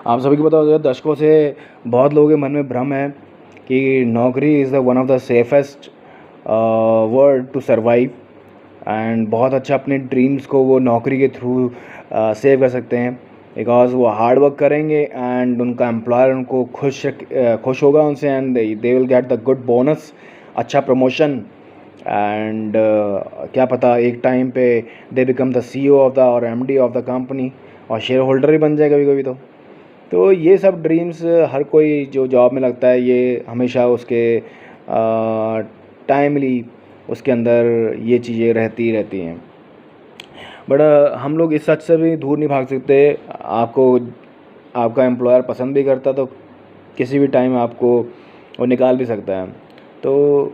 आप सभी को पता होगा, दशकों से बहुत लोगों के मन में भ्रम है कि नौकरी is the one of the safest word to survive and बहुत अच्छा अपने ड्रीम्स को वो नौकरी के थ्रू सेव कर सकते हैं, बिकॉज वो हार्ड वर्क करेंगे एंड उनका एम्प्लॉयर उनको खुश होगा उनसे and they will get the good bonus, अच्छा प्रमोशन एंड क्या पता एक टाइम पे they become the CEO of the और MD ऑफ द कंपनी और शेयर होल्डर ही बन जाए कभी कभी। तो ये सब ड्रीम्स हर कोई जो जॉब में लगता है ये हमेशा उसके टाइमली उसके अंदर ये चीज़ें रहती हैं। बट हम लोग इस सच से भी दूर नहीं भाग सकते। आपको आपका एम्प्लॉयर पसंद भी करता तो किसी भी टाइम आपको वो निकाल भी सकता है। तो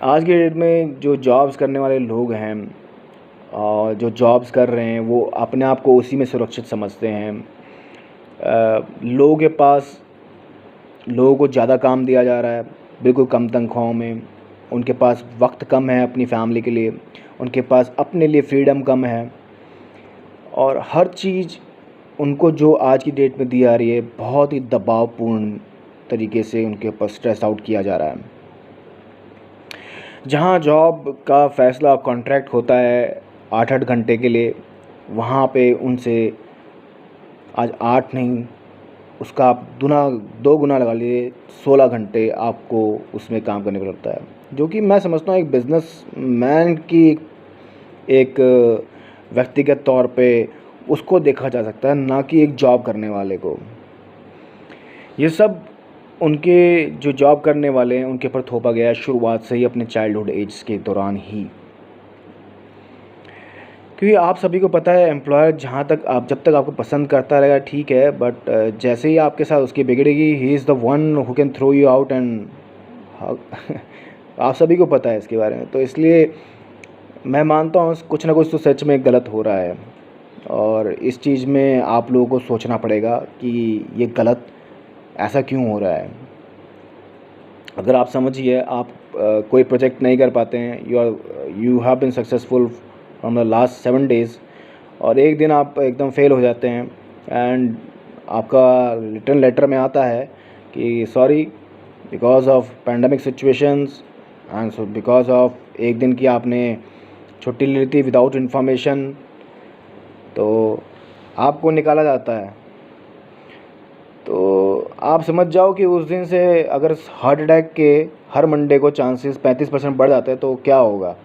आज के डेट में जो जॉब्स करने वाले लोग हैं और जो जॉब्स कर रहे हैं वो अपने आप को उसी में सुरक्षित समझते हैं। लोगों को ज़्यादा काम दिया जा रहा है, बिल्कुल कम तनख्वाहों में। उनके पास वक्त कम है अपनी फैमिली के लिए, उनके पास अपने लिए फ्रीडम कम है और हर चीज़ उनको जो आज की डेट में दी जा रही है बहुत ही दबावपूर्ण तरीके से उनके ऊपर स्ट्रेस आउट किया जा रहा है। जहाँ जॉब का फ़ैसला कॉन्ट्रैक्ट होता है 8-8 घंटे के लिए, वहाँ पे उनसे आज 8 नहीं, उसका आप 2 गुना लगा लीजिए, 16 घंटे आपको उसमें काम करने को लगता है, जो कि मैं समझता हूँ एक बिजनेसमैन की एक व्यक्तिगत तौर पे उसको देखा जा सकता है, ना कि एक जॉब करने वाले को। ये सब उनके जो जॉब करने वाले हैं उनके ऊपर थोपा गया है शुरुआत से ही, अपने चाइल्डहुड एज के दौरान ही। क्योंकि आप सभी को पता है एम्प्लॉयर जब तक आपको पसंद करता रहेगा ठीक है, बट जैसे ही आपके साथ उसकी बिगड़ेगी he is the one who can throw you out and आप सभी को पता है इसके बारे में। तो इसलिए मैं मानता हूँ कुछ ना कुछ तो सच में गलत हो रहा है और इस चीज़ में आप लोगों को सोचना पड़ेगा कि ये गलत ऐसा क्यों हो रहा है। अगर आप समझिए आप कोई प्रोजेक्ट नहीं कर पाते हैं, you have been successful from the last 7 days और एक दिन आप एकदम फेल हो जाते हैं एंड आपका रिटर्न लेटर में आता है कि sorry because of pandemic situations and so because of एक दिन की आपने छुट्टी ले ली थी विदाउट इन्फॉर्मेशन, तो आपको निकाला जाता है। तो आप समझ जाओ कि उस दिन से अगर हार्ट अटैक के हर मंडे को चांसेस 35% बढ़ जाते हैं तो क्या होगा।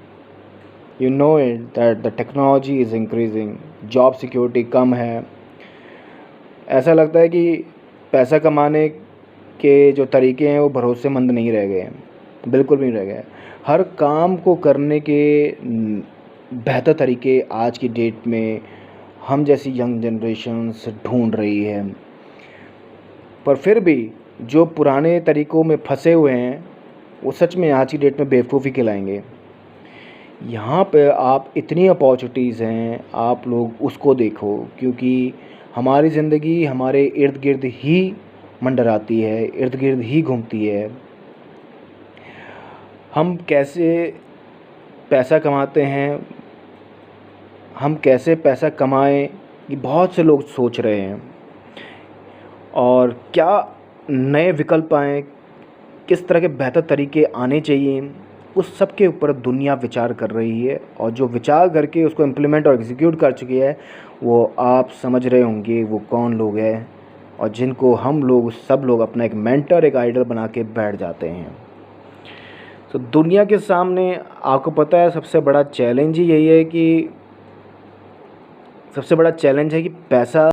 You know it that the technology is increasing, job security कम है। ऐसा लगता है कि पैसा कमाने के जो तरीके हैं वो भरोसेमंद नहीं रह गए हैं, बिल्कुल भी नहीं रह गए। हर काम को करने के बेहतर तरीके आज की डेट में हम जैसी यंग जनरेशन्स ढूंढ रही है, पर फिर भी जो पुराने तरीक़ों में फंसे हुए हैं वो सच में आज की डेट में बेवकूफ़ी कहलाएंगे। यहाँ पे आप इतनी अपॉर्चुनिटीज़ हैं, आप लोग उसको देखो, क्योंकि हमारी ज़िंदगी हमारे इर्द गिर्द ही मंडराती है, इर्द गिर्द ही घूमती है। हम कैसे पैसा कमाते हैं, हम कैसे पैसा कमाएं, ये बहुत से लोग सोच रहे हैं और क्या नए विकल्प आएँ, किस तरह के बेहतर तरीके आने चाहिए, उस सब के ऊपर दुनिया विचार कर रही है। और जो विचार करके उसको इम्प्लीमेंट और एग्जीक्यूट कर चुकी है वो आप समझ रहे होंगे वो कौन लोग हैं और जिनको हम लोग सब लोग अपना एक मेंटर, एक आइडल बना के बैठ जाते हैं। तो दुनिया के सामने आपको पता है सबसे बड़ा चैलेंज ही यही है कि पैसा